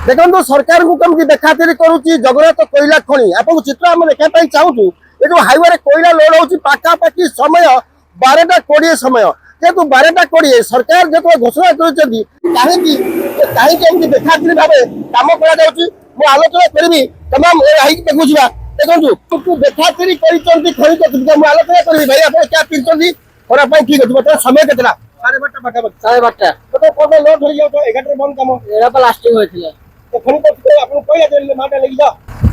देखो सरकार को कमी देखातिर करुच्ची जगन्नाथ कोईला खनि आपको चित्र आम देखा चाहूँ ये हाईवे कोईला लोड हो पाखापाखि समय 12:20 समय जेहतु 12:20 सरकार जो घोषणा करें देखातिर भाव कम कर आलोचना करी तमाम देखू देखो देखातिर आलोचना करी भाई आप क्या पिंचती खराब ठीक अच्छे बता समय के 12:30 पाखापाखि 12:30 लोड हो जाओ 11 बंद कम लास्टिंग होता तो खनि को आपन कोइला देले माटा लगी जा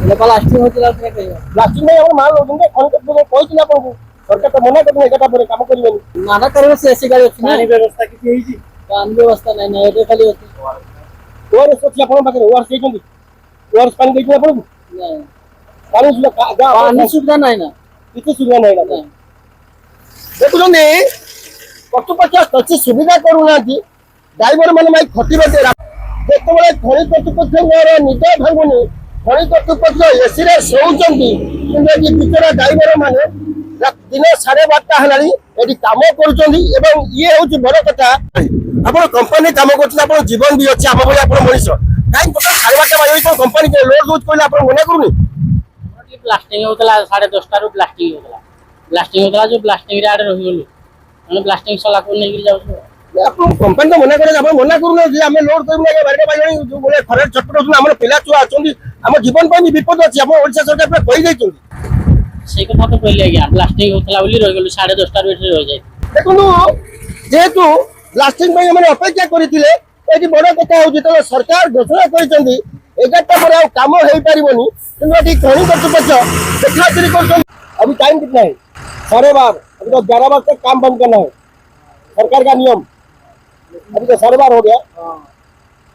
लेपा लास्टिंग होतिला से कहियो लास्टिंग में हम माल लोगन खनि को कोइला आपन सरकार तो मना करने एकटा पर काम करिवेनी माना करबे से ऐसी गाड़ी अछि पानी व्यवस्था किछि होई छी पानी व्यवस्था नहीं है, ये खाली होती और सोच अपन पाखे और से जंदी और पानी देख अपन नहीं पानी सुविधा पानी सुविधा नहीं ना किछि सुविधा नहीं ना देखु जंदी कटुपचास कछि सुविधा करूना थी ड्राइवर माने माई खटिबते जेतबेले खनि कर्तृपक्ष निज भांगुनी खनि कर्तृपक्ष एसी रे सोउचंती कि भितर ड्राइवर माने दिन 12:30 हलानी एटी काम करूचंती एवं ये होची बड़ कथा आपण कंपनी काम करछन आपण जीवन भी अछि हम भली आपण मनीष काई पता 12:30 बाजे को कंपनी के लोड रोज कोइला आपण मना करूनी ब्लास्टिंग होतला 10:30 रु ब्लास्टिंग होतला जो ब्लास्टिंग रे आडे रहि गेलु माने ब्लास्टिंग सला को नै गिर जाउ आपण कंपनी तो मना करे आपण मना करूना जे हमें लोड करबो ना 12:30 बाजे जो बोले खरे छटपट होतन हमर पिला छुआ अछंती हम जीवन पर भी विपद अछि आपण ओडिसा सरकार पे कहि दैछंती से कथा तो पहिले गया ब्लास्टिंग होतला बोली रहि गेलु 10:30 बैटरी रहि जाय देखनु जेतु ब्लास्टिंग में हमने अपेक्षा करिथिले एटी बड़ कथा हो जेतो सरकार घोषणा करिसंती 11टा पर काम हेई परिबनी किंतु एटी खनि कर्तृपक्ष देखातिर करछन अभी टाइम कितना है 12:30 अभी तो 11 बजे तक काम बंद करना है सरकार का नियम अभी तो 12:30 हो गया।